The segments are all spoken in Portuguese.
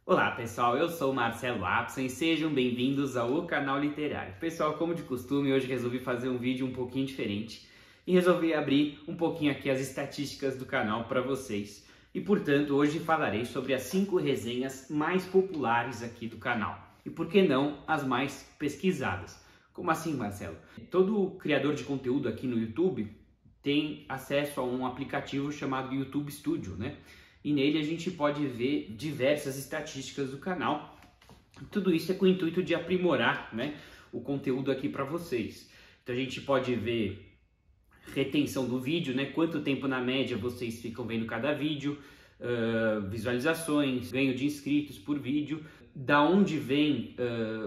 Olá pessoal, eu sou o Marcelo Apson e sejam bem-vindos ao canal Literário. Pessoal, como de costume, hoje resolvi fazer um vídeo um pouquinho diferente e resolvi abrir um pouquinho aqui as estatísticas do canal para vocês. E portanto, hoje falarei sobre as 5 resenhas mais populares aqui do canal. E por que não as mais pesquisadas? Como assim, Marcelo? Todo criador de conteúdo aqui no YouTube tem acesso a um aplicativo chamado YouTube Studio, né? E nele a gente pode ver diversas estatísticas do canal. Tudo isso é com o intuito de aprimorar, né, o conteúdo aqui para vocês. Então a gente pode ver retenção do vídeo, né, quanto tempo na média vocês ficam vendo cada vídeo, visualizações, ganho de inscritos por vídeo, da onde vem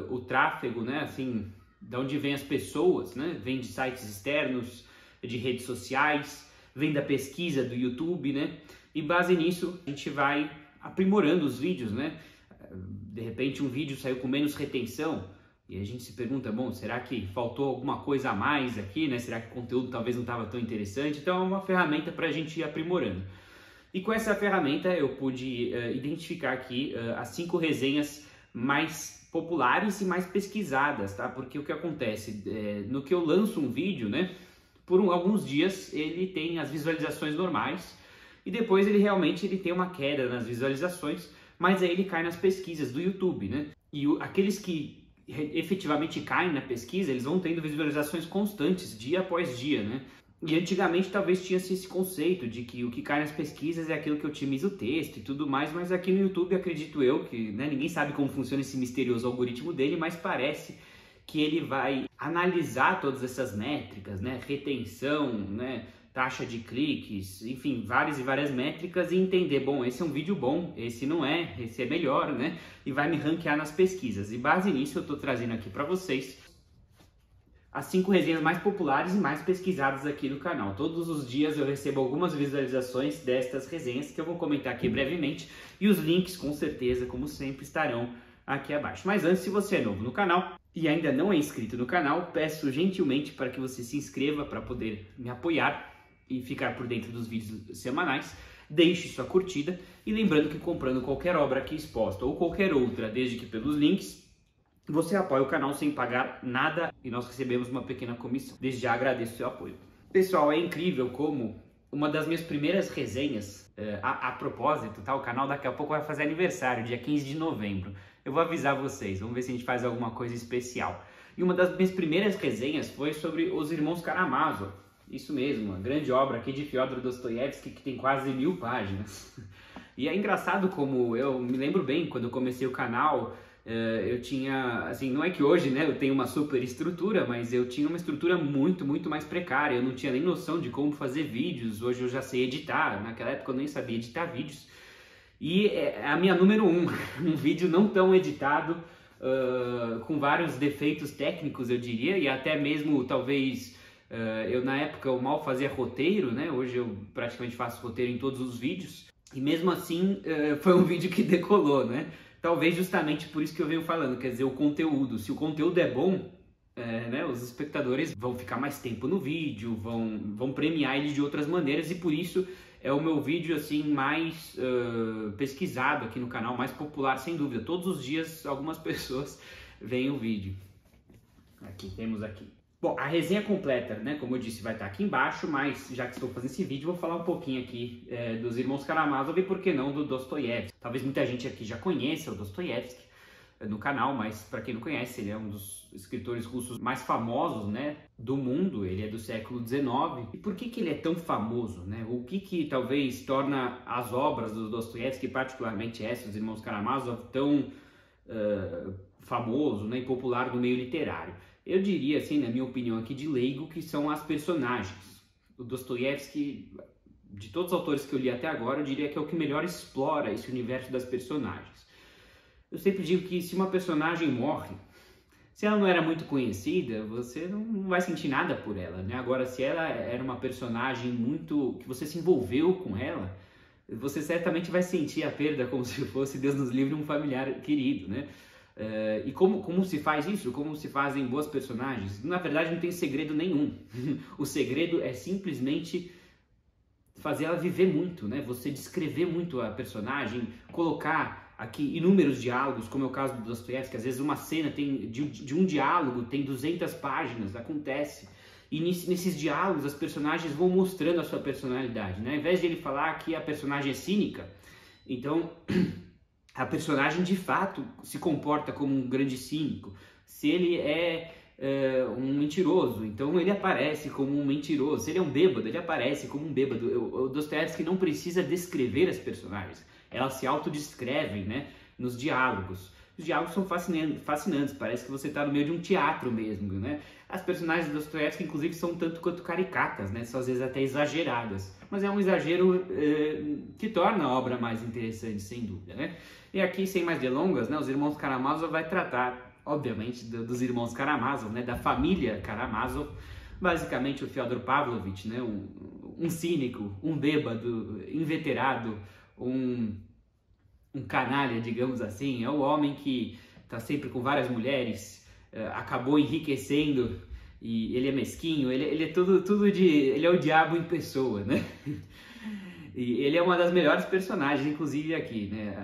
o tráfego, né, assim, da onde vem as pessoas, né, vem de sites externos, de redes sociais, vem da pesquisa do YouTube, né? E base nisso a gente vai aprimorando os vídeos, né? De repente um vídeo saiu com menos retenção e a gente se pergunta, bom, será que faltou alguma coisa a mais aqui, né? Será que o conteúdo talvez não estava tão interessante? Então é uma ferramenta para a gente ir aprimorando. E com essa ferramenta eu pude identificar aqui as 5 resenhas mais populares e mais pesquisadas, tá? Porque o que acontece, no que eu lanço um vídeo, né? Por alguns dias ele tem as visualizações normais e depois ele tem uma queda nas visualizações, mas aí ele cai nas pesquisas do YouTube, né? E aqueles que efetivamente caem na pesquisa, eles vão tendo visualizações constantes, dia após dia, né? E antigamente talvez tinha esse conceito de que o que cai nas pesquisas é aquilo que otimiza o texto e tudo mais, mas aqui no YouTube acredito eu que, né, ninguém sabe como funciona esse misterioso algoritmo dele, mas parece que ele vai analisar todas essas métricas, né, retenção, né, taxa de cliques, enfim, várias métricas e entender, bom, esse é um vídeo bom, esse não é, esse é melhor, né, e vai me ranquear nas pesquisas. E base nisso eu estou trazendo aqui para vocês as 5 resenhas mais populares e mais pesquisadas aqui no canal. Todos os dias eu recebo algumas visualizações destas resenhas que eu vou comentar aqui brevemente e os links com certeza, como sempre, estarão aqui abaixo. Mas antes, se você é novo no canal e ainda não é inscrito no canal, peço gentilmente para que você se inscreva para poder me apoiar e ficar por dentro dos vídeos semanais. Deixe sua curtida e lembrando que comprando qualquer obra aqui exposta ou qualquer outra, desde que pelos links, você apoia o canal sem pagar nada e nós recebemos uma pequena comissão. Desde já agradeço o seu apoio. Pessoal, é incrível como uma das minhas primeiras resenhas, a propósito, tá? O canal daqui a pouco vai fazer aniversário, dia 15 de novembro. Eu vou avisar vocês, vamos ver se a gente faz alguma coisa especial. E uma das minhas primeiras resenhas foi sobre Os Irmãos Karamazov. Isso mesmo, uma grande obra aqui de Fyodor Dostoiévski que tem quase 1000 páginas. E é engraçado como eu me lembro bem, quando eu comecei o canal, eu tinha, assim, não é que hoje, né, eu tenho uma super estrutura, mas eu tinha uma estrutura muito mais precária. Eu não tinha nem noção de como fazer vídeos. Hoje eu já sei editar, naquela época eu nem sabia editar vídeos. E a minha número 1, um vídeo não tão editado, com vários defeitos técnicos, eu diria, e até mesmo, talvez, eu na época eu mal fazia roteiro, né? Hoje eu praticamente faço roteiro em todos os vídeos, e mesmo assim foi um vídeo que decolou, né? Talvez justamente por isso que eu venho falando, quer dizer, o conteúdo. Se o conteúdo é bom, né, os espectadores vão ficar mais tempo no vídeo, vão premiar ele de outras maneiras, e por isso é o meu vídeo assim mais pesquisado aqui no canal, mais popular sem dúvida. Todos os dias algumas pessoas veem o vídeo. Temos aqui. Bom, a resenha completa, né, como eu disse, vai estar aqui embaixo, mas já que estou fazendo esse vídeo, vou falar um pouquinho aqui dos Irmãos Karamazov e por que não do Dostoiévski. Talvez muita gente aqui já conheça o Dostoiévski no canal, mas para quem não conhece, ele é um dos escritores russos mais famosos, né, do mundo. Ele é do século XIX. E por que ele é tão famoso, né? O que talvez torna as obras do Dostoiévski, particularmente essa, Os Irmãos Karamazov, tão famoso, né, e popular no meio literário? Eu diria, assim, na minha opinião aqui de leigo, que são as personagens. O Dostoiévski, de todos os autores que eu li até agora, eu diria que é o que melhor explora esse universo das personagens. Eu sempre digo que se uma personagem morre, se ela não era muito conhecida, você não vai sentir nada por ela, né? Agora, se ela era uma personagem que você se envolveu com ela, você certamente vai sentir a perda como se fosse, Deus nos livre, um familiar querido, né? E como se faz isso? Como se fazem boas personagens? Na verdade, não tem segredo nenhum. O segredo é simplesmente fazer ela viver muito, né? Você descrever muito a personagem, colocar aqui inúmeros diálogos, como é o caso do Dostoiévski, às vezes uma cena de um diálogo tem 200 páginas, acontece. E nesses diálogos as personagens vão mostrando a sua personalidade, né? Ao invés de ele falar que a personagem é cínica, então a personagem de fato se comporta como um grande cínico. Se ele é um mentiroso, então ele aparece como um mentiroso. Se ele é um bêbado, ele aparece como um bêbado. O Dostoiévski não precisa descrever as personagens, elas se autodescrevem, né, nos diálogos. Os diálogos são fascinantes, parece que você está no meio de um teatro mesmo, né? As personagens do Dostoiévski, inclusive, são tanto quanto caricatas, né? São às vezes até exageradas, mas é um exagero que torna a obra mais interessante, sem dúvida, né? E aqui, sem mais delongas, né, os irmãos Karamazov vai tratar, obviamente, dos irmãos Karamazov, né, da família Karamazov, basicamente o Fyodor Pavlovich, né, um cínico, um bêbado, inveterado, um canalha, digamos assim. É o homem que está sempre com várias mulheres, acabou enriquecendo, e ele é mesquinho, ele é ele é o diabo em pessoa, né? E ele é uma das melhores personagens, inclusive, aqui, né?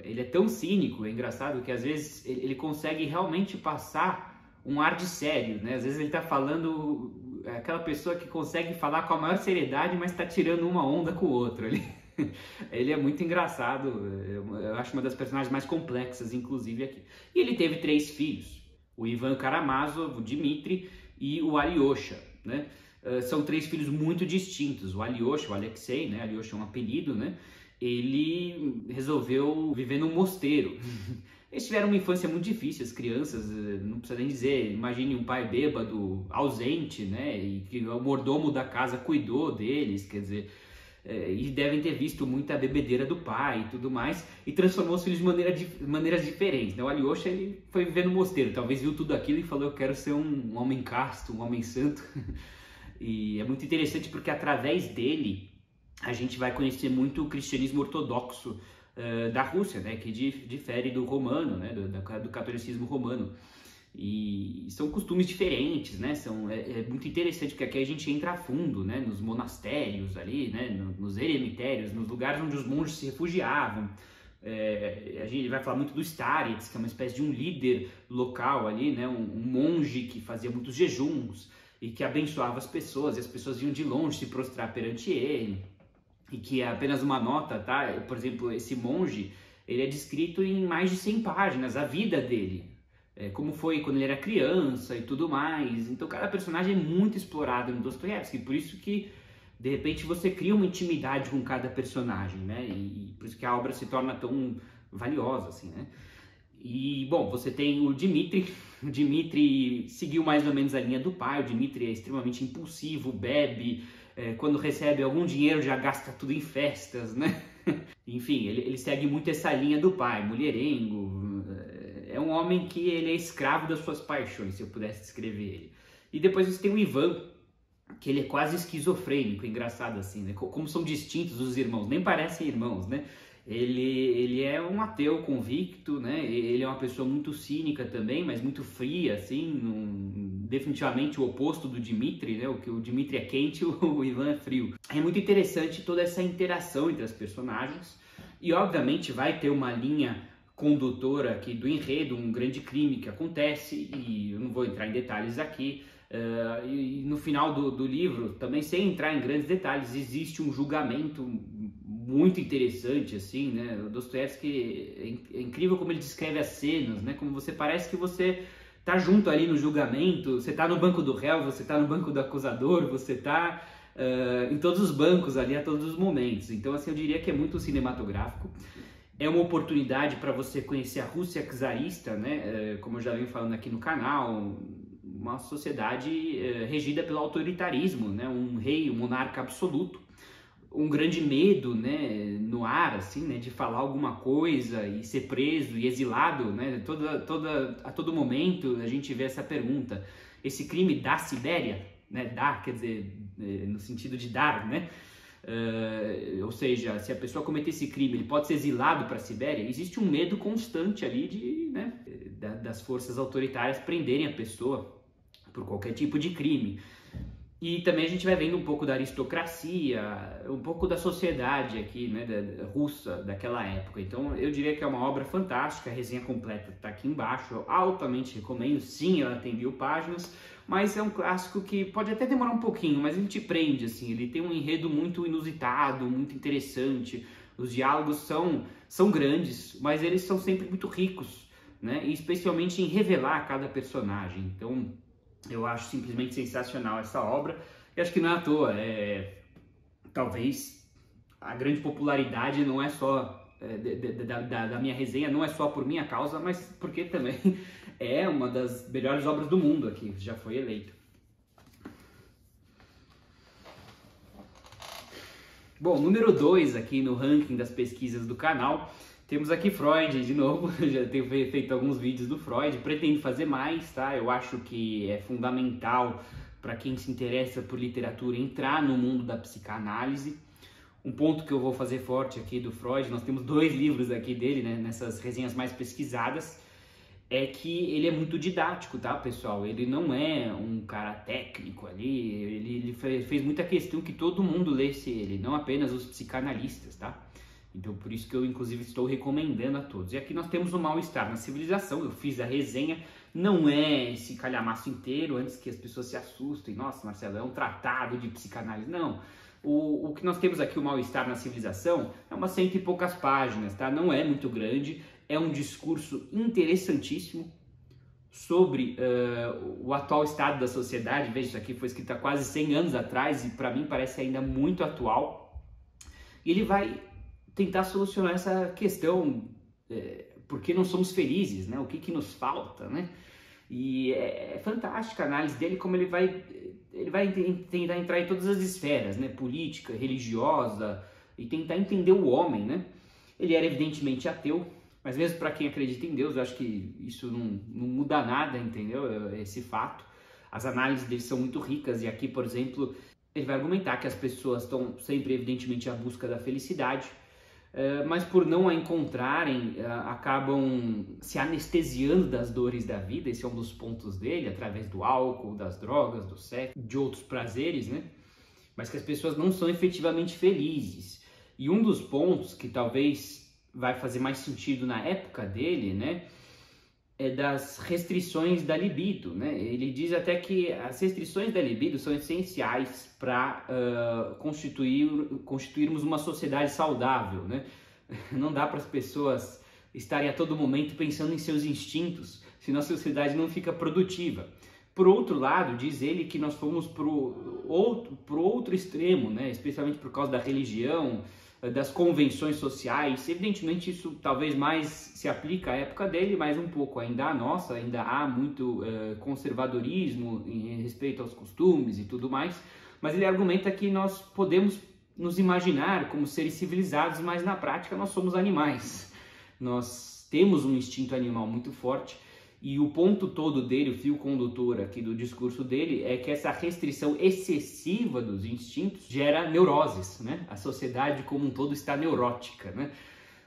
Ele é tão cínico, é engraçado, que às vezes ele consegue realmente passar um ar de sério, né? Às vezes ele está falando, aquela pessoa que consegue falar com a maior seriedade, mas está tirando uma onda com o outro. Ele é muito engraçado, eu acho uma das personagens mais complexas, inclusive, aqui. E ele teve 3 filhos, o Ivan Karamazov, o Dmitri e o Alyosha, né? São 3 filhos muito distintos. O Alyosha, o Alexei, né? Alyosha é um apelido, né? Ele resolveu viver num mosteiro. Eles tiveram uma infância muito difícil, as crianças, não precisa nem dizer, imagine um pai bêbado, ausente, né? E que o mordomo da casa cuidou deles, quer dizer, e devem ter visto muita bebedeira do pai e tudo mais, e transformou os filhos de maneiras diferentes, né? O Alyosha, ele foi viver no mosteiro, talvez viu tudo aquilo e falou: eu quero ser um homem casto, um homem santo. E é muito interessante porque através dele a gente vai conhecer muito o cristianismo ortodoxo da Rússia, né, que difere do romano, né, do catolicismo romano. E são costumes diferentes, né? É muito interessante porque aqui a gente entra a fundo, né, nos monastérios ali, né, nos eremitérios, nos lugares onde os monges se refugiavam. A gente vai falar muito do Starets, que é uma espécie de um líder local ali, né, um monge que fazia muitos jejuns e que abençoava as pessoas, e as pessoas vinham de longe se prostrar perante ele. E que é apenas uma nota, tá? Por exemplo, esse monge, ele é descrito em mais de 100 páginas, a vida dele, como foi quando ele era criança e tudo mais. Então cada personagem é muito explorado no Dostoiévski, por isso que de repente você cria uma intimidade com cada personagem, né? E por isso que a obra se torna tão valiosa, assim, né? E, bom, você tem o Dmitri. O Dmitri seguiu mais ou menos a linha do pai. O Dmitri é extremamente impulsivo, bebe, quando recebe algum dinheiro já gasta tudo em festas, né? Enfim, ele segue muito essa linha do pai, mulherengo. É um homem que ele é escravo das suas paixões, se eu pudesse descrever ele. E depois você tem o Ivan, que ele é quase esquizofrênico, engraçado assim, né? Como são distintos os irmãos, nem parecem irmãos, né? Ele é um ateu convicto, né? Ele é uma pessoa muito cínica também, mas muito fria, assim, definitivamente o oposto do Dmitri, né? O Dmitri é quente, o Ivan é frio. É muito interessante toda essa interação entre as personagens e, obviamente, vai ter uma linha condutora aqui do enredo, um grande crime que acontece, e eu não vou entrar em detalhes aqui. E no final do livro, também sem entrar em grandes detalhes, existe um julgamento muito interessante, assim, né? O Dostoiévski é incrível como ele descreve as cenas, né? Como parece que você tá junto ali no julgamento, você tá no banco do réu, você tá no banco do acusador, você tá em todos os bancos ali a todos os momentos. Então, assim, eu diria que é muito cinematográfico. É uma oportunidade para você conhecer a Rússia czarista, né? Como eu já venho falando aqui no canal, uma sociedade regida pelo autoritarismo, né? Um rei, um monarca absoluto, um grande medo, né, no ar, assim, né, de falar alguma coisa e ser preso e exilado, né? A todo momento a gente vê essa pergunta: esse crime da Sibéria, né? Dá, quer dizer, no sentido de dar, né? Ou seja, se a pessoa cometer esse crime, ele pode ser exilado para a Sibéria. Existe um medo constante ali né, das forças autoritárias prenderem a pessoa por qualquer tipo de crime. E também a gente vai vendo um pouco da aristocracia, um pouco da sociedade aqui, né, russa daquela época. Então eu diria que é uma obra fantástica, a resenha completa está aqui embaixo, eu altamente recomendo. Sim, ela tem 1000 páginas, mas é um clássico que pode até demorar um pouquinho, mas ele te prende, assim, ele tem um enredo muito inusitado, muito interessante. Os diálogos são grandes, mas eles são sempre muito ricos, né, e especialmente em revelar cada personagem. Então eu acho simplesmente sensacional essa obra, e acho que não é à toa, talvez a grande popularidade não é só da minha resenha, não é só por minha causa, mas porque também é uma das melhores obras do mundo aqui, já foi eleito. Bom, número 2 aqui no ranking das pesquisas do canal, temos aqui Freud de novo. Já tenho feito alguns vídeos do Freud, pretendo fazer mais, tá? Eu acho que é fundamental para quem se interessa por literatura entrar no mundo da psicanálise. Um ponto que eu vou fazer forte aqui do Freud, nós temos 2 livros aqui dele, né, nessas resenhas mais pesquisadas, é que ele é muito didático, tá, pessoal? Ele não é um cara técnico ali, ele fez muita questão que todo mundo lesse ele, não apenas os psicanalistas, tá? Então, por isso que eu, inclusive, estou recomendando a todos. E aqui nós temos o Mal-Estar na Civilização. Eu fiz a resenha. Não é esse calhamaço inteiro, antes que as pessoas se assustem. Nossa, Marcelo, é um tratado de psicanálise. Não. O que nós temos aqui, o Mal-Estar na Civilização, é umas 100 e poucas páginas, tá? Não é muito grande. É um discurso interessantíssimo sobre o atual estado da sociedade. Veja, isso aqui foi escrito há quase 100 anos atrás e, para mim, parece ainda muito atual. E ele vai tentar solucionar essa questão, por que não somos felizes, né? O que nos falta, né? E é fantástica a análise dele, como ele vai tentar entrar em todas as esferas, né? Política, religiosa, e tentar entender o homem, né? Ele era evidentemente ateu, mas mesmo para quem acredita em Deus, eu acho que isso não muda nada, entendeu? Esse fato. As análises dele são muito ricas, e aqui, por exemplo, ele vai argumentar que as pessoas estão sempre, evidentemente, à busca da felicidade, mas por não a encontrarem, acabam se anestesiando das dores da vida. Esse é um dos pontos dele, através do álcool, das drogas, do sexo, de outros prazeres, né? Mas que as pessoas não são efetivamente felizes. E um dos pontos que talvez vai fazer mais sentido na época dele, né, é das restrições da libido, né? Ele diz até que as restrições da libido são essenciais para constituirmos uma sociedade saudável, né? Não dá para as pessoas estarem a todo momento pensando em seus instintos, senão a sociedade não fica produtiva. Por outro lado, diz ele que nós fomos pro outro extremo, né? Especialmente por causa da religião, das convenções sociais. Evidentemente isso talvez mais se aplica à época dele, mas um pouco ainda à nossa, ainda há muito conservadorismo em respeito aos costumes e tudo mais, mas ele argumenta que nós podemos nos imaginar como seres civilizados, mas na prática nós somos animais. Nós temos um instinto animal muito forte. E o ponto todo dele, o fio condutor aqui do discurso dele, é que essa restrição excessiva dos instintos gera neuroses, né? A sociedade como um todo está neurótica, né?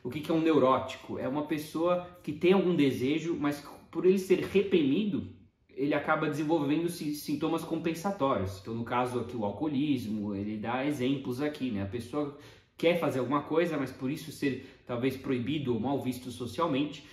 O que é um neurótico? É uma pessoa que tem algum desejo, mas por ele ser reprimido, ele acaba desenvolvendo sintomas compensatórios. Então, no caso aqui, o alcoolismo, ele dá exemplos aqui, né? A pessoa quer fazer alguma coisa, mas por isso ser talvez proibido ou mal visto socialmente,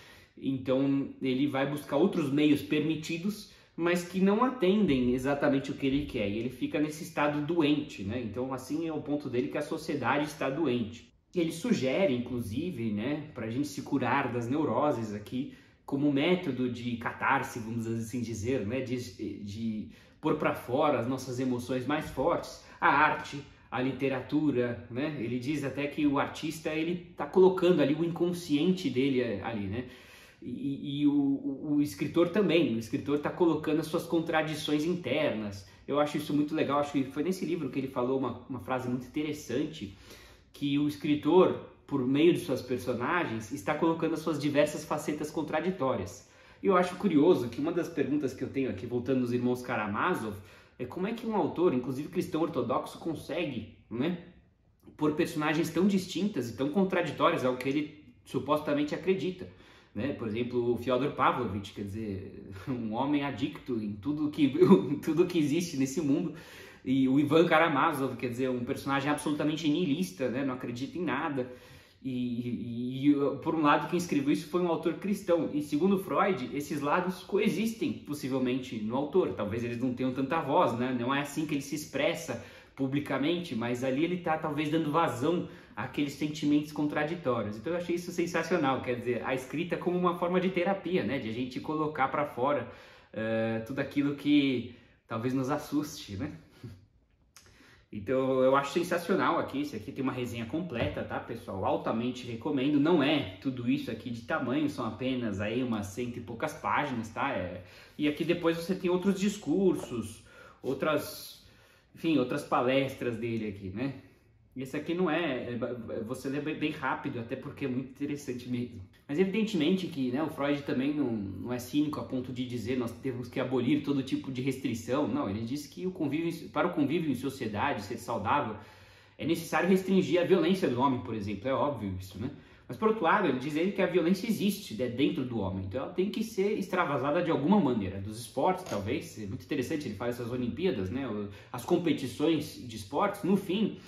então ele vai buscar outros meios permitidos, mas que não atendem exatamente o que ele quer, e ele fica nesse estado doente, né? Então assim é o ponto dele, que a sociedade está doente. Ele sugere, inclusive, né, para a gente se curar das neuroses aqui, como método de catarse, vamos assim dizer, né, de pôr para fora as nossas emoções mais fortes, a arte, a literatura, né? Ele diz até que o artista, ele está colocando ali o inconsciente dele ali, né? E o escritor também, o escritor está colocando as suas contradições internas. Eu acho isso muito legal. Acho que foi nesse livro que ele falou uma frase muito interessante, que o escritor, por meio de suas personagens, está colocando as suas diversas facetas contraditórias. E eu acho curioso que uma das perguntas que eu tenho aqui, voltando nos irmãos Karamazov, é como é que um autor, inclusive cristão ortodoxo, consegue, né, pôr personagens tão distintas e tão contraditórias ao que ele supostamente acredita, né? Por exemplo, o Fyodor Pavlovich, quer dizer, um homem adicto em tudo que existe nesse mundo, E o Ivan Karamazov, quer dizer, um personagem absolutamente niilista, né? Não acredita em nada. E por um lado, quem escreveu isso foi um autor cristão. E segundo Freud, esses lados coexistem possivelmente no autor. Talvez eles não tenham tanta voz, né? Não é assim que ele se expressa publicamente, mas ali ele está talvez dando vazão àqueles sentimentos contraditórios. Então eu achei isso sensacional, quer dizer, a escrita como uma forma de terapia, né? De a gente colocar para fora tudo aquilo que talvez nos assuste, né? Então eu acho sensacional aqui, esse aqui tem uma resenha completa, tá, pessoal? Altamente recomendo, não é tudo isso aqui de tamanho, são apenas aí umas 100 e poucas páginas, tá? E aqui depois você tem outros discursos, enfim, outras palestras dele aqui, né? Esse aqui não você lê bem rápido, até porque é muito interessante mesmo. Mas evidentemente que, né, o Freud também não é cínico a ponto de dizer nós temos que abolir todo tipo de restrição. Não, ele diz que para o convívio em sociedade ser saudável é necessário restringir a violência do homem, por exemplo. É óbvio isso, né? Mas por outro lado, ele diz que a violência existe dentro do homem, então ela tem que ser extravasada de alguma maneira. Dos esportes, talvez, é muito interessante, ele faz essas Olimpíadas, né? As competições de esportes, no fim,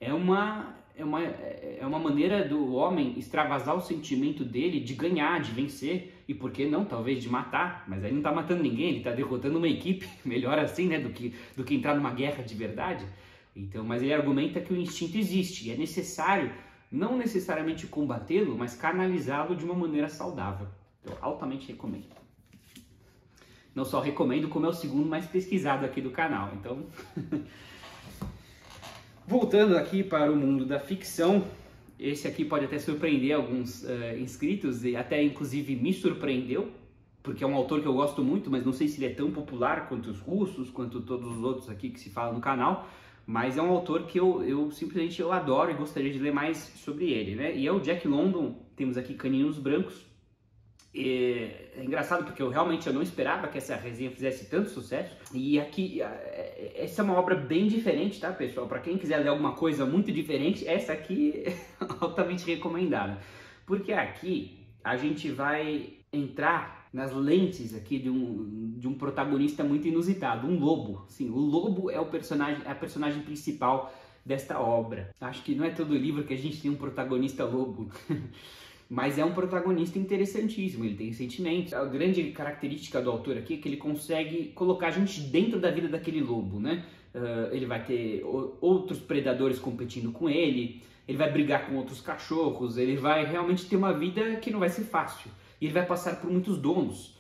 é uma maneira do homem extravasar o sentimento dele de ganhar, de vencer, e por que não, talvez, de matar. Mas aí não está matando ninguém, ele está derrotando uma equipe, melhor assim, né, do que entrar numa guerra de verdade. Então, mas ele argumenta que o instinto existe, e é necessário, não necessariamente combatê-lo, mas canalizá-lo de uma maneira saudável. Então, altamente recomendo. Não só recomendo, como é o segundo mais pesquisado aqui do canal, então... Voltando aqui para o mundo da ficção, esse aqui pode até surpreender alguns inscritos, e até inclusive me surpreendeu, porque é um autor que eu gosto muito, mas não sei se ele é tão popular quanto os russos, quanto todos os outros aqui que se falam no canal, mas é um autor que eu simplesmente adoro e gostaria de ler mais sobre ele, né? E é o Jack London. Temos aqui Caninhos Brancos. É engraçado porque eu realmente não esperava que essa resenha fizesse tanto sucesso. E aqui, essa é uma obra bem diferente, tá, pessoal? Para quem quiser ler alguma coisa muito diferente, essa aqui é altamente recomendada. Porque aqui a gente vai entrar nas lentes aqui de um protagonista muito inusitado, um lobo. Sim, o lobo é a personagem principal desta obra. Acho que não é todo livro que a gente tem um protagonista lobo. Mas é um protagonista interessantíssimo, ele tem sentimentos. A grande característica do autor aqui é que ele consegue colocar a gente dentro da vida daquele lobo, né? Ele vai ter outros predadores competindo com ele vai brigar com outros cachorros, ele vai realmente ter uma vida que não vai ser fácil. E ele vai passar por muitos donos,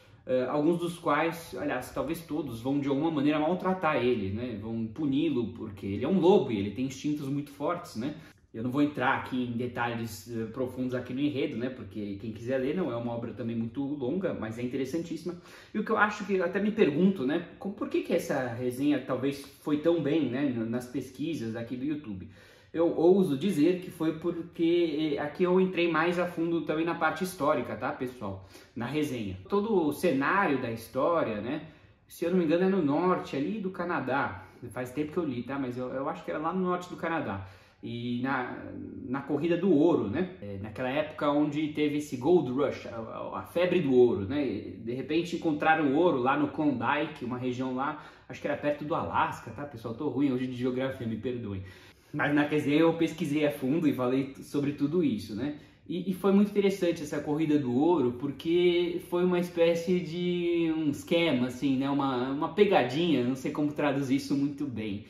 alguns dos quais, aliás, talvez todos, vão de alguma maneira maltratar ele, né? Vão puni-lo, porque ele é um lobo e ele tem instintos muito fortes, né? Eu não vou entrar aqui em detalhes profundos aqui no enredo, né? Porque quem quiser ler, não é uma obra também muito longa, mas é interessantíssima. E o que eu acho que eu até me pergunto, né? Por que essa resenha talvez foi tão bem, né? Nas pesquisas aqui do YouTube? Eu ouso dizer que foi porque aqui eu entrei mais a fundo também na parte histórica, tá, pessoal? Na resenha. Todo o cenário da história, né? Se eu não me engano é no norte ali do Canadá. Faz tempo que eu li, tá? Mas eu acho que era lá no norte do Canadá. E na corrida do ouro, né? Naquela época onde teve esse Gold Rush, a febre do ouro, né? De repente encontraram ouro lá no Klondike, uma região lá, acho que era perto do Alasca, tá, pessoal? Tô ruim hoje de geografia, me perdoem. Mas na resenha eu pesquisei a fundo e falei sobre tudo isso, né? E foi muito interessante essa corrida do ouro, porque foi uma espécie de um esquema, assim, né? Uma pegadinha, não sei como traduzir isso muito bem.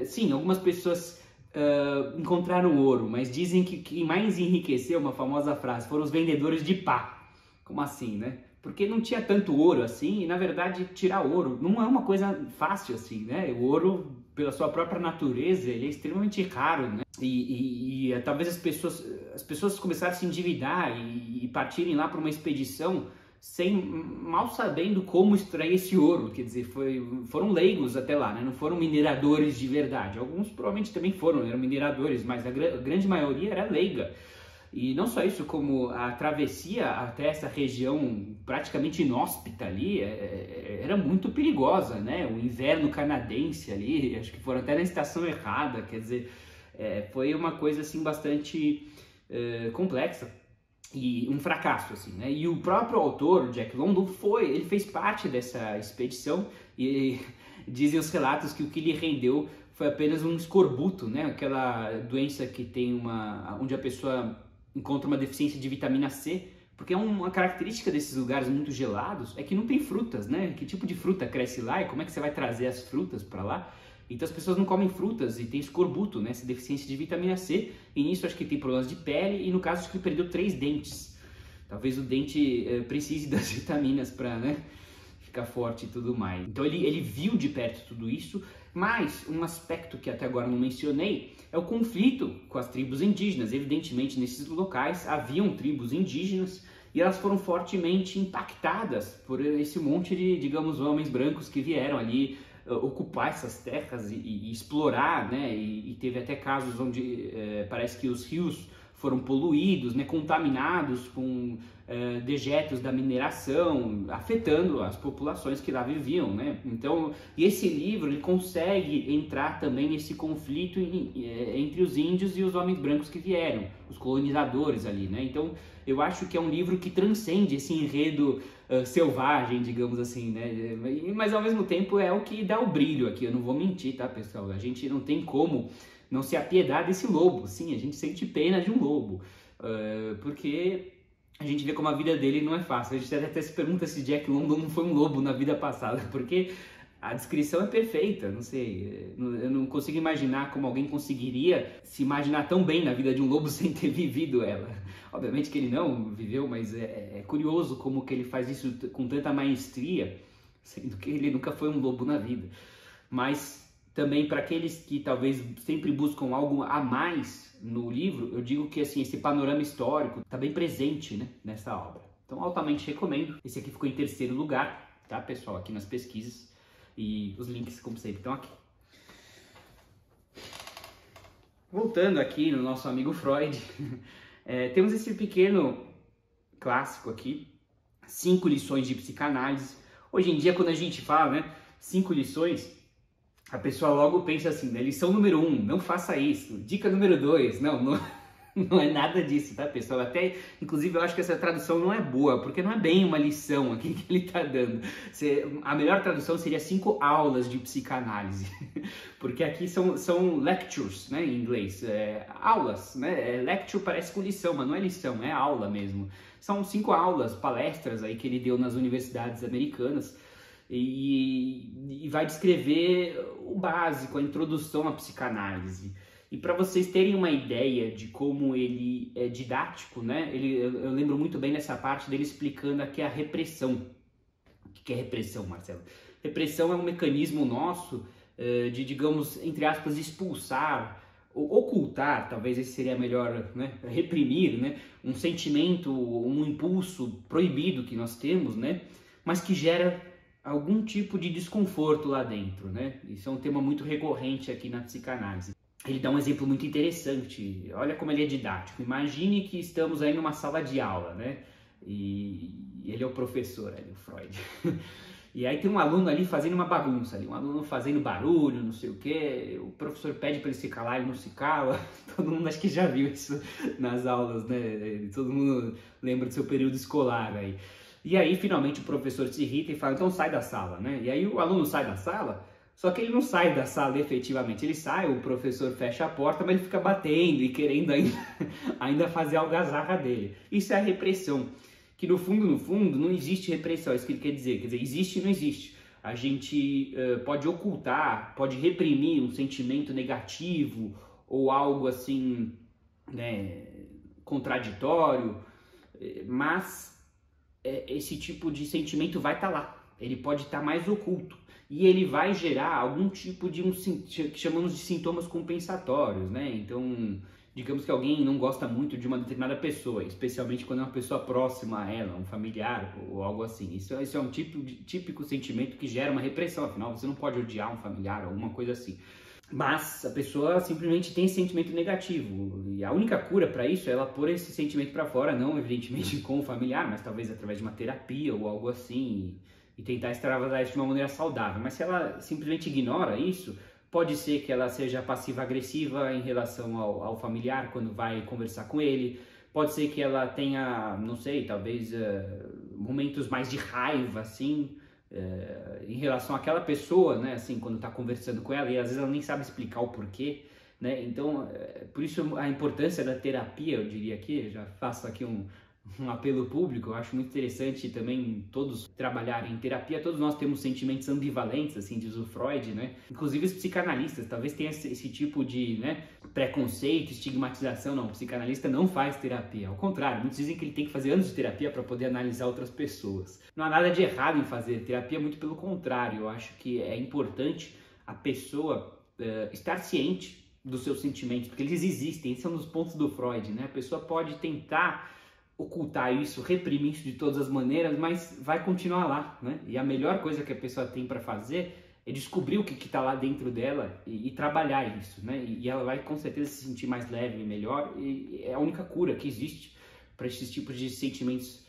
Sim, algumas pessoas... encontraram ouro, mas dizem que quem mais enriqueceu, uma famosa frase, foram os vendedores de pá. Como assim, né? Porque não tinha tanto ouro assim, e na verdade tirar ouro não é uma coisa fácil assim, né? O ouro, pela sua própria natureza, ele é extremamente raro, né? E talvez as pessoas começaram a se endividar e partirem lá para uma expedição mal sabendo como extrair esse ouro, quer dizer, foram leigos até lá, né? Não foram mineradores de verdade. Alguns provavelmente também eram mineradores, mas a grande maioria era leiga. E não só isso, como a travessia até essa região praticamente inóspita ali era muito perigosa, né? O inverno canadense ali, acho que foram até na estação errada, quer dizer, foi uma coisa assim bastante complexa. E um fracasso, assim, né? E o próprio autor, Jack London, ele fez parte dessa expedição e Dizem os relatos que o que lhe rendeu foi apenas um escorbuto, né? Aquela doença que tem onde a pessoa encontra uma deficiência de vitamina C, porque uma característica desses lugares muito gelados é que não tem frutas, né? Que tipo de fruta cresce lá e como é que você vai trazer as frutas para lá? Então as pessoas não comem frutas e tem escorbuto, né? Essa deficiência de vitamina C, e nisso acho que tem problemas de pele, e no caso acho que ele perdeu 3 dentes. Talvez o dente precise das vitaminas para, né, ficar forte e tudo mais. Então ele viu de perto tudo isso, mas um aspecto que até agora não mencionei é o conflito com as tribos indígenas. Evidentemente nesses locais haviam tribos indígenas e elas foram fortemente impactadas por esse monte de, digamos, homens brancos que vieram ali ocupar essas terras e explorar, né? E teve até casos onde parece que os rios foram poluídos, né, contaminados com dejetos da mineração, afetando as populações que lá viviam, né? Então, e esse livro ele consegue entrar também nesse conflito entre os índios e os homens brancos que vieram, os colonizadores ali, né? Então, eu acho que é um livro que transcende esse enredo selvagem, digamos assim, né? Mas ao mesmo tempo é o que dá o brilho aqui. Eu não vou mentir, tá, pessoal? A gente não tem como não se apiedar desse lobo. Sim, a gente sente pena de um lobo, porque a gente vê como a vida dele não é fácil. A gente até se pergunta se Jack London não foi um lobo na vida passada, porque a descrição é perfeita. Não sei, eu não consigo imaginar como alguém conseguiria se imaginar tão bem na vida de um lobo sem ter vivido ela. Obviamente que ele não viveu, mas é curioso como que ele faz isso com tanta maestria, sendo que ele nunca foi um lobo na vida. Mas também para aqueles que talvez sempre buscam algo a mais no livro, eu digo que assim, esse panorama histórico está bem presente, né, nessa obra. Então, altamente recomendo. Esse aqui ficou em 3º lugar, tá, pessoal, aqui nas pesquisas. E os links, como sempre, estão aqui. Voltando aqui no nosso amigo Freud, temos esse pequeno clássico aqui, 5 lições de psicanálise. Hoje em dia, quando a gente fala, né, 5 lições, a pessoa logo pensa assim, né? Lição número 1, não faça isso. Dica número 2, não é nada disso, tá, pessoal? Até, inclusive, eu acho que essa tradução não é boa, porque não é bem uma lição aqui que ele está dando. A melhor tradução seria 5 aulas de psicanálise, porque aqui são lectures, né, em inglês, aulas, né? Lecture parece com lição, mas não é lição, é aula mesmo. São 5 aulas, palestras aí que ele deu nas universidades americanas, e vai descrever o básico, a introdução à psicanálise. E para vocês terem uma ideia de como ele é didático, né? Eu lembro muito bem dessa parte dele explicando aqui a repressão. O que é repressão, Marcelo? Repressão é um mecanismo nosso de, digamos, entre aspas, expulsar, ou ocultar, talvez esse seria melhor, né? Reprimir, né? Um sentimento, um impulso proibido que nós temos, né? Mas que gera algum tipo de desconforto lá dentro, né? Isso é um tema muito recorrente aqui na psicanálise. Ele dá um exemplo muito interessante, olha como ele é didático. Imagine que estamos aí numa sala de aula, né? E ele é o professor ali, o Freud. E aí tem um aluno ali fazendo uma bagunça, ali, um aluno fazendo barulho, não sei o quê. O professor pede para ele se calar, ele não se cala. Todo mundo acho que já viu isso nas aulas, né? Todo mundo lembra do seu período escolar aí. E aí, finalmente, o professor se irrita e fala, então sai da sala, né? E aí o aluno sai da sala, só que ele não sai da sala efetivamente. Ele sai, o professor fecha a porta, mas ele fica batendo e querendo ainda fazer a algazarra dele. Isso é a repressão, que no fundo, não existe repressão, é isso que ele quer dizer. Quer dizer, existe e não existe. A gente pode ocultar, pode reprimir um sentimento negativo ou algo assim, né, contraditório, mas esse tipo de sentimento vai estar lá, ele pode estar mais oculto e ele vai gerar algum tipo de que chamamos de sintomas compensatórios, né? Então, digamos que alguém não gosta muito de uma determinada pessoa, especialmente quando é uma pessoa próxima a ela, um familiar ou algo assim. Isso é um típico sentimento que gera uma repressão, afinal você não pode odiar um familiar ou alguma coisa assim. Mas a pessoa simplesmente tem esse sentimento negativo e a única cura para isso é ela pôr esse sentimento para fora, não evidentemente com o familiar, mas talvez através de uma terapia ou algo assim e tentar extravasar isso de uma maneira saudável. Mas se ela simplesmente ignora isso, pode ser que ela seja passiva-agressiva em relação ao familiar quando vai conversar com ele, pode ser que ela tenha, não sei, talvez momentos mais de raiva assim, em relação àquela pessoa, né, assim, quando está conversando com ela, e às vezes ela nem sabe explicar o porquê, né, então, por isso a importância da terapia, eu diria aqui, já faço aqui um apelo público. Eu acho muito interessante também todos trabalharem em terapia. Todos nós temos sentimentos ambivalentes, assim diz o Freud, né? Inclusive os psicanalistas, talvez tenha esse tipo de, né, preconceito, estigmatização. Não, o psicanalista não faz terapia. Ao contrário, muitos dizem que ele tem que fazer anos de terapia para poder analisar outras pessoas. Não há nada de errado em fazer terapia, muito pelo contrário. Eu acho que é importante a pessoa estar ciente dos seus sentimentos, porque eles existem. Esse é um dos pontos do Freud, né? A pessoa pode tentar ocultar isso, reprimir isso de todas as maneiras, mas vai continuar lá, né? E a melhor coisa que a pessoa tem para fazer é descobrir o que está lá dentro dela e trabalhar isso, né? E ela vai com certeza se sentir mais leve e melhor, e é a única cura que existe para esses tipos de sentimentos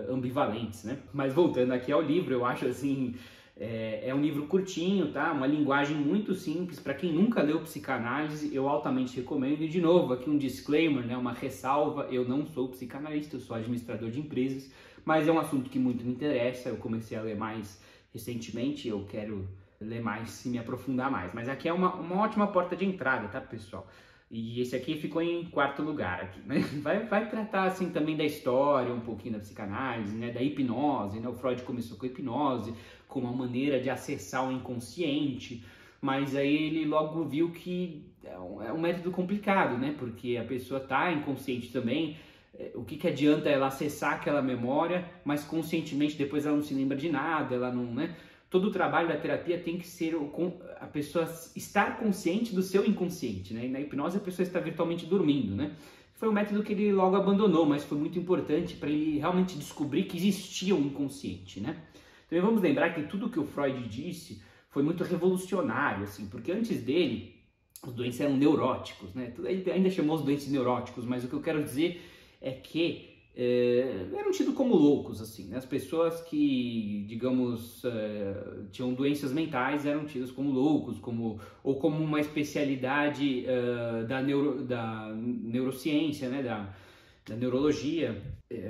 ambivalentes, né? Mas voltando aqui ao livro, eu acho assim, é um livro curtinho, tá? Uma linguagem muito simples. Para quem nunca leu psicanálise, eu altamente recomendo. E de novo, aqui um disclaimer, né? Uma ressalva: eu não sou psicanalista, eu sou administrador de empresas, mas é um assunto que muito me interessa. Eu comecei a ler mais recentemente, eu quero ler mais e me aprofundar mais. Mas aqui é uma ótima porta de entrada, tá, pessoal? E esse aqui ficou em quarto lugar aqui, né? Vai tratar assim também da história, um pouquinho da psicanálise, né? Da hipnose, né? O Freud começou com a hipnose, com uma maneira de acessar o inconsciente, mas aí ele logo viu que é um método complicado, né? Porque a pessoa está inconsciente também. O que adianta ela acessar aquela memória, mas conscientemente depois ela não se lembra de nada, ela não, né? Todo o trabalho da terapia tem que ser a pessoa estar consciente do seu inconsciente, né? E na hipnose a pessoa está virtualmente dormindo, né? Foi um método que ele logo abandonou, mas foi muito importante para ele realmente descobrir que existia um inconsciente, né? Então vamos lembrar que tudo que o Freud disse foi muito revolucionário, assim, porque antes dele os doentes eram neuróticos, né? Ele ainda chamou os doentes neuróticos, mas o que eu quero dizer é que eram tidos como loucos, assim, né? As pessoas que, digamos, tinham doenças mentais eram tidas como loucos, ou como uma especialidade da neurociência, né? Da neurologia,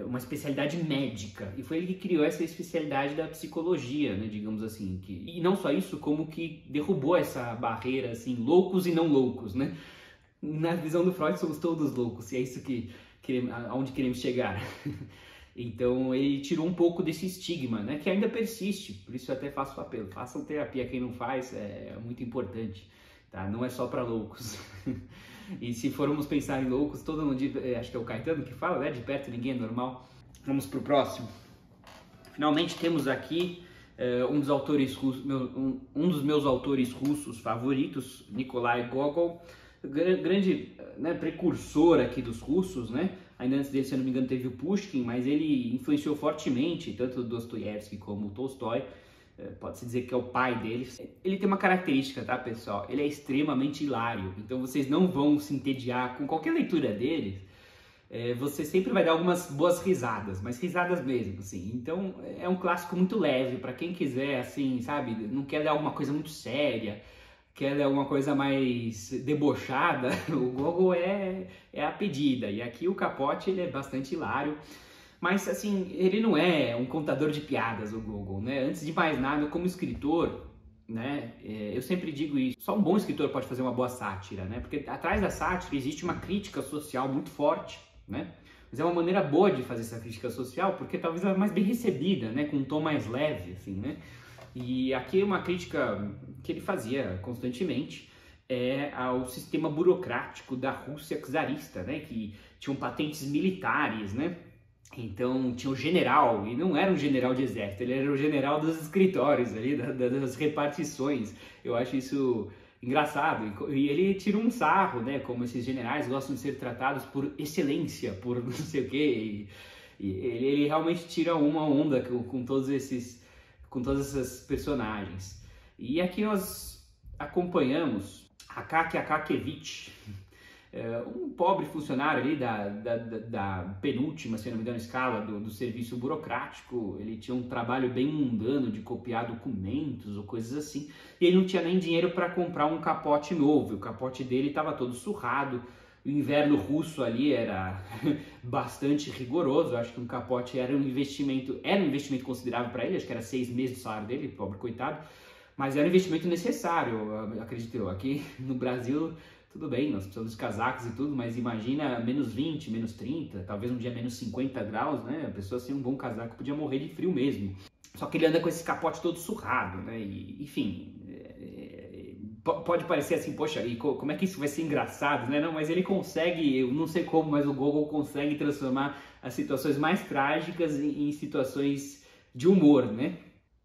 uma especialidade médica. E foi ele que criou essa especialidade da psicologia, né? Digamos assim. E não só isso, como que derrubou essa barreira, assim, loucos e não loucos, né? Na visão do Freud, somos todos loucos, e é isso aonde queremos chegar. Então ele tirou um pouco desse estigma, né, que ainda persiste. Por isso eu até faço o apelo: façam terapia. Quem não faz, é muito importante, tá? Não é só para loucos. E se formos pensar em loucos, todo mundo, acho que é o Caetano que fala, né, de perto ninguém é normal. Vamos pro próximo. Finalmente temos aqui um dos meus autores russos favoritos, Nikolai Gogol, grande, né, precursor aqui dos russos, né? Ainda antes dele, se eu não me engano, teve o Pushkin, mas ele influenciou fortemente tanto o Dostoiévski como o Tolstói. Pode-se dizer que é o pai deles. Ele tem uma característica, tá, pessoal? Ele é extremamente hilário, então vocês não vão se entediar com qualquer leitura deles. Você sempre vai dar algumas boas risadas, mas risadas mesmo, assim. Então é um clássico muito leve para quem quiser, assim, sabe? Não quer ler alguma coisa muito séria, quer ler alguma coisa mais debochada. O Gogol é a pedida. E aqui o Capote, ele é bastante hilário. Mas, assim, ele não é um contador de piadas, o Gogol, né? Antes de mais nada, como escritor, né? Eu sempre digo isso: só um bom escritor pode fazer uma boa sátira, né? Porque atrás da sátira existe uma crítica social muito forte, né? Mas é uma maneira boa de fazer essa crítica social, porque talvez ela é mais bem recebida, né? Com um tom mais leve, assim, né? E aqui uma crítica que ele fazia constantemente ao sistema burocrático da Rússia czarista, né? Que tinham patentes militares, né? Então tinha o general, e não era um general de exército, ele era o general dos escritórios ali, das repartições. Eu acho isso engraçado, e ele tira um sarro, né? Como esses generais gostam de ser tratados por excelência, por não sei o quê. E ele realmente tira uma onda com todos esses personagens. E aqui nós acompanhamos Akaki Akakevich, um pobre funcionário ali da penúltima, se não me engano, escala do serviço burocrático. Ele tinha um trabalho bem mundano de copiar documentos ou coisas assim, e ele não tinha nem dinheiro para comprar um capote novo. O capote dele estava todo surrado, O inverno russo ali era bastante rigoroso. Eu acho que um capote era um investimento considerável para ele. Acho que era 6 meses do salário dele, pobre coitado. Mas era um investimento necessário, acredito eu. Aqui no Brasil, tudo bem, nós precisamos de casacos e tudo, mas imagina menos 20, menos 30, talvez um dia menos 50 graus, né? A pessoa sem um bom casaco podia morrer de frio mesmo. Só que ele anda com esse capote todo surrado, né? E, enfim, pode parecer assim, poxa, e como é que isso vai ser engraçado, né? Não, mas ele consegue, eu não sei como, mas o Gogol consegue transformar as situações mais trágicas em situações de humor, né?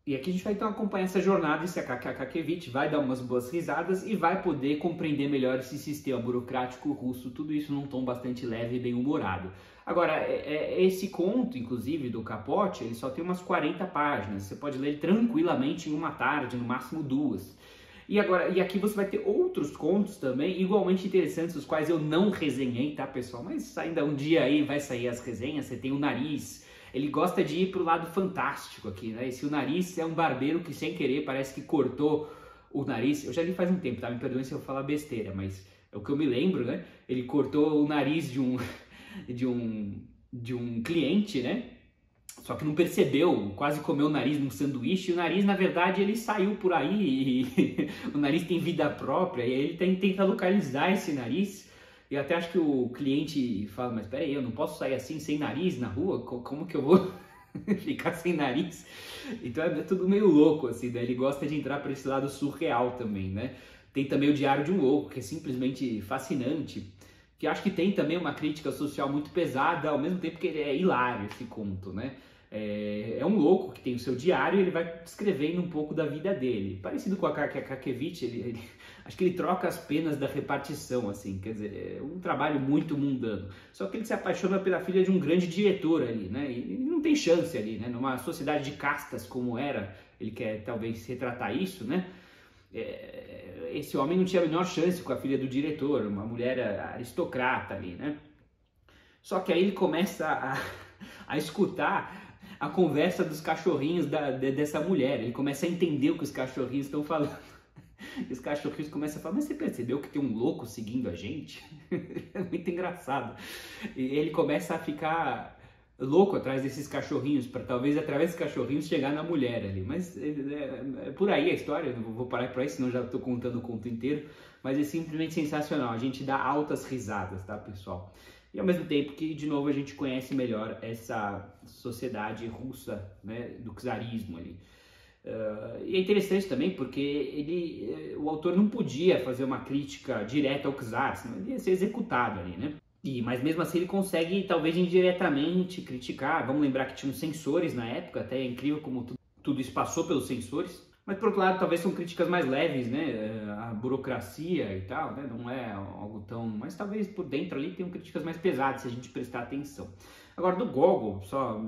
E aqui a gente vai então acompanhar essa jornada, esse Akakevich vai dar umas boas risadas e vai poder compreender melhor esse sistema burocrático russo, tudo isso num tom bastante leve e bem humorado. Agora, esse conto, inclusive, do Capote, ele só tem umas 40 páginas, você pode ler tranquilamente em uma tarde, no máximo 2. E aqui você vai ter outros contos também, igualmente interessantes, os quais eu não resenhei, tá, pessoal? Mas ainda um dia aí vai sair as resenhas, você tem o Nariz. Ele gosta de ir pro lado fantástico aqui, né? Esse o Nariz é um barbeiro que sem querer parece que cortou o nariz. Eu já li faz um tempo, tá? Me perdoem se eu falar besteira, mas é o que eu me lembro, né? Ele cortou o nariz de um cliente, né? Só que não percebeu, quase comeu o nariz num sanduíche. E o nariz, na verdade, ele saiu por aí e o nariz tem vida própria e aí ele tenta localizar esse nariz. E até acho que o cliente fala, mas peraí, eu não posso sair assim sem nariz na rua? Como que eu vou ficar sem nariz? Então é tudo meio louco, assim, né? Ele gosta de entrar para esse lado surreal também, né? Tem também o Diário de um Louco, que é simplesmente fascinante, que acho que tem também uma crítica social muito pesada, ao mesmo tempo que ele é hilário, esse conto, né? É um louco que tem o seu diário e ele vai descrevendo um pouco da vida dele. Parecido com a Akakevich, acho que ele troca as penas da repartição, assim, quer dizer, é um trabalho muito mundano. Só que ele se apaixona pela filha de um grande diretor ali, né? E não tem chance ali, né? Numa sociedade de castas como era, ele quer talvez retratar isso, né? Esse homem não tinha a menor chance com a filha do diretor, uma mulher aristocrata ali, né? Só que aí ele começa a escutar a conversa dos cachorrinhos dessa mulher, ele começa a entender o que os cachorrinhos estão falando. E os cachorrinhos começam a falar, mas você percebeu que tem um louco seguindo a gente? É muito engraçado. E ele começa a ficar louco atrás desses cachorrinhos, para talvez através desses cachorrinhos chegar na mulher ali. Mas é por aí a história, não vou parar por aí, senão já estou contando o conto inteiro. Mas é simplesmente sensacional, a gente dá altas risadas, tá, pessoal? E ao mesmo tempo que, de novo, a gente conhece melhor essa sociedade russa, né, do czarismo ali. E é interessante também porque o autor não podia fazer uma crítica direta ao czar, senão ele ia ser executado ali, né? Mas mesmo assim ele consegue, talvez indiretamente, criticar. Vamos lembrar que tinham censores na época, até é incrível como tudo isso passou pelos censores. Mas, por outro lado, talvez são críticas mais leves, né? A burocracia e tal, né? Não é algo tão... Mas talvez por dentro ali tenham críticas mais pesadas, se a gente prestar atenção. Agora, do Gogol, só...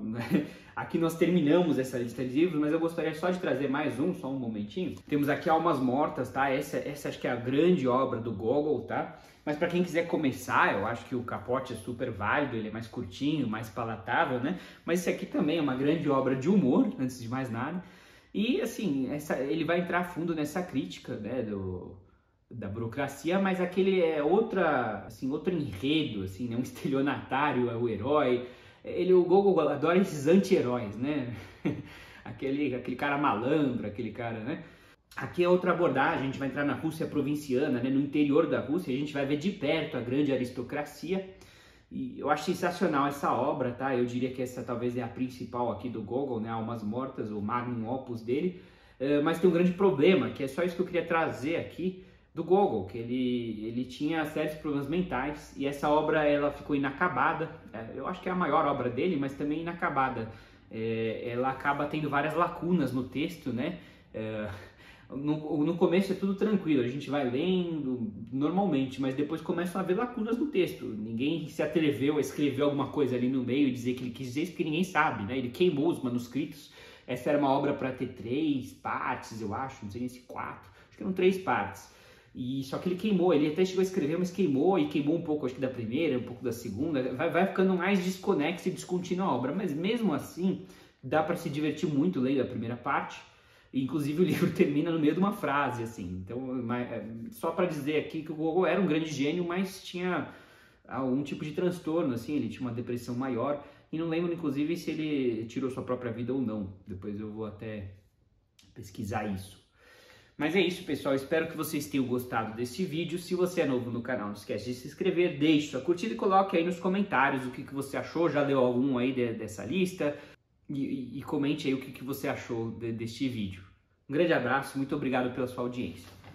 Aqui nós terminamos essa lista de livros, mas eu gostaria só de trazer mais só um momentinho. Temos aqui Almas Mortas, tá? Essa acho que é a grande obra do Gogol, tá? Mas para quem quiser começar, eu acho que o Capote é super válido, ele é mais curtinho, mais palatável, né? Mas esse aqui também é uma grande obra de humor, antes de mais nada. E, assim, ele vai entrar a fundo nessa crítica, né, da burocracia, mas aquele é outro enredo, assim, né, um estelionatário é o herói. O Gogol adora esses anti-heróis, né? aquele cara malandro, aquele cara, né? Aqui é outra abordagem, a gente vai entrar na Rússia provinciana, né, no interior da Rússia, a gente vai ver de perto a grande aristocracia. E eu acho sensacional essa obra, tá? Eu diria que essa talvez é a principal aqui do Gogol, né? Almas Mortas, o magnum opus dele. Mas tem um grande problema, que é só isso que eu queria trazer aqui do Gogol, que ele tinha sérios problemas mentais e essa obra ela ficou inacabada. Eu acho que é a maior obra dele, mas também inacabada. Ela acaba tendo várias lacunas no texto, né? No começo é tudo tranquilo, a gente vai lendo normalmente, mas depois começam a haver lacunas no texto. Ninguém se atreveu a escrever alguma coisa ali no meio e dizer que ele quis dizer isso, porque ninguém sabe, né? Ele queimou os manuscritos. Essa era uma obra para ter 3 partes, eu acho, não sei se 4, acho que eram 3 partes. E só que ele queimou, ele até chegou a escrever, mas queimou um pouco, acho que da primeira, um pouco da segunda. Vai ficando mais desconexo e descontínua a obra, mas mesmo assim dá para se divertir muito lendo a primeira parte. Inclusive o livro termina no meio de uma frase, assim. Então, só para dizer aqui que o Gogol era um grande gênio, mas tinha algum tipo de transtorno, assim, ele tinha uma depressão maior, e não lembro, inclusive, se ele tirou sua própria vida ou não. Depois eu vou até pesquisar isso. Mas é isso, pessoal, espero que vocês tenham gostado desse vídeo. Se você é novo no canal, não esquece de se inscrever, deixe sua curtida e coloque aí nos comentários o que você achou, já leu algum aí dessa lista, e comente aí o que você achou deste vídeo. Um grande abraço, muito obrigado pela sua audiência.